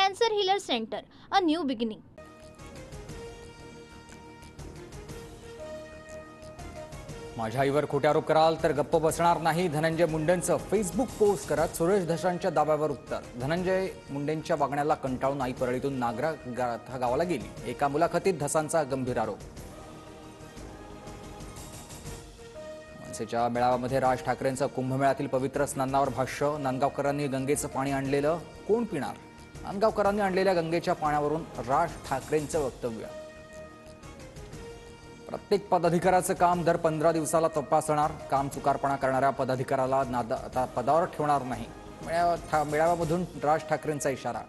Cancer Healer Center, a new beginning. माझ्या आईवर खोटे आरोप कराल तर गप्प बसणार नाही. धनंजय मुंडेंचं फेसबुक पोस्ट करत सुरेश धसांच्या दाव्यावर उत्तर. धनंजय मुंडेंच्या वागण्याला कंटाळून आई परळीतून नागरा गावाला गेली. एका मुलाखतीत धसांचा गंभीर आरोप. मनसेच्या मेळाव्यामध्ये राज ठाकरेंचं कुंभमेळ्यातील पवित्र स्नानावर भाष्य. नांदगावकरांनी गंगेचं पाणी आणलेलं कोण पिणार? नांदगावकरांनी आणलेल्या गंगेच्या पाण्यावरून राज ठाकरेंचं वक्तव्य. प्रत्येक पदाधिकाऱ्याचं काम दर 15 दिवसाला तपासणार. काम चुकारपणा करणाऱ्या पदाधिकाऱ्याला आता पदावर ठेवणार नाही. मेळाव्यामधून राज ठाकरेंचा इशारा.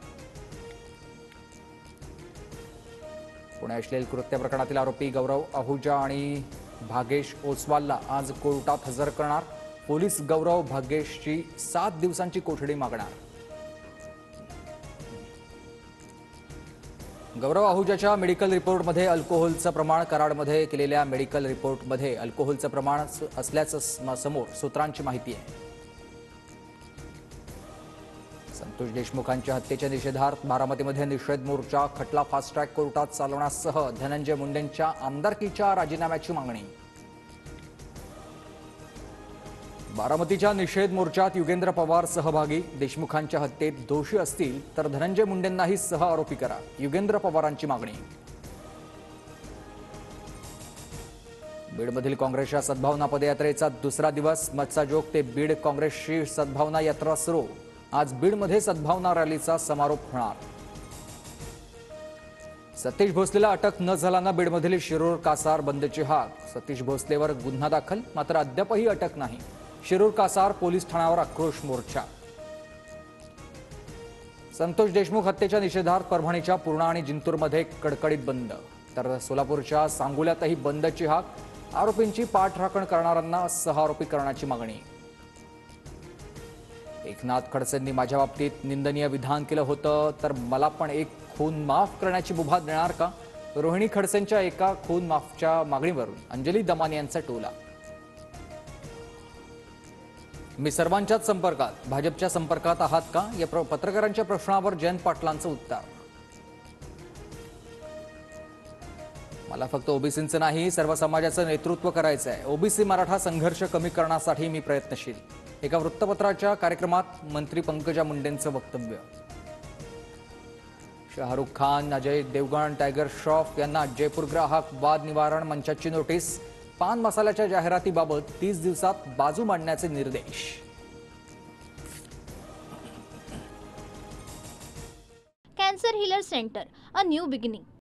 पुणे अश्लील कृत्य प्रकरणातील आरोपी गौरव आहुजा आणि भागेश ओसवालला आज कोर्टात हजर करणार. पोलीस गौरव भागेशची 7 दिवसांची कोठडी मागणार. गौरव आहुजाच्या मेडिकल रिपोर्टमध्ये अल्कोहोलचं प्रमाण, कराडमध्ये केलेल्या मेडिकल रिपोर्टमध्ये अल्कोहोलचं प्रमाण असल्याचं समोर सूत्रांची माहिती आहे. संतोष देशमुखांच्या हत्येच्या निषेधार्थ बारामतीमध्ये निषेध मोर्चा. खटला फास्ट ट्रॅक कोर्टात चालवण्यासह धनंजय मुंडेंच्या आमदारकीच्या राजीनाम्याची मागणी. बारामतीच्या निषेध मोर्चात युगेंद्र पवार सहभागी. देशमुखांच्या हत्येत दोषी असतील तर धनंजय मुंडेंनाही सह आरोपी करा, युगेंद्र पवारांची मागणी. बीडमधील काँग्रेसच्या सद्भावना पदयात्रेचा दुसरा दिवस. मत्साजोग ते बीड काँग्रेसची सद्भावना यात्रा सुरू. आज बीडमध्ये सद्भावना रॅलीचा समारोप होणार. सतीश भोसलेला अटक न झाल्यानं बीडमधील शिरूर कासार बंदची हाक. सतीश भोसलेवर गुन्हा दाखल, मात्र अद्यापही अटक नाही. शिरूर कासार पोलीस ठाण्यावर आक्रोश मोर्चा. संतोष देशमुख हत्येच्या निषेधार्थ परभणीच्या पूर्णा आणि जिंतूरमध्ये कडकडीत बंद. तर सोलापूरच्या सांगोल्यातही बंदची हाक. आरोपींची पाठराखण करणाऱ्यांना सह आरोपी करण्याची मागणी. एकनाथ खडसेंनी माझ्या बाबतीत निंदनीय विधान केलं होतं तर मला पण एक खून माफ करण्याची मुभा देणार का? रोहिणी खडसेंच्या एका खून माफच्या मागणीवरून अंजली दमानी यांचा टोला. मी सर्वांच्याच संपर्कात, भाजपच्या संपर्कात आहात का? या पत्रकारांच्या प्रश्नावर जयंत पाटलांचं उत्तर. मला फक्त ओबीसींचं नाही, सर्व समाजाचं नेतृत्व करायचं आहे. ओबीसी मराठा संघर्ष कमी करण्यासाठी मी प्रयत्नशील. एका वृत्तपत्राच्या कार्यक्रमात मंत्री पंकजा मुंडेंचं वक्तव्य. शाहरुख खान, अजय देवगण, टायगर श्रॉफ यांना जयपूर ग्राहक वाद निवारण मंचाची नोटीस. पान मसाल्याच्या जाहिरातीबाबत 30 दिवसात बाजू मांडण्याचे निर्देश. Cancer Healer Center, a new beginning.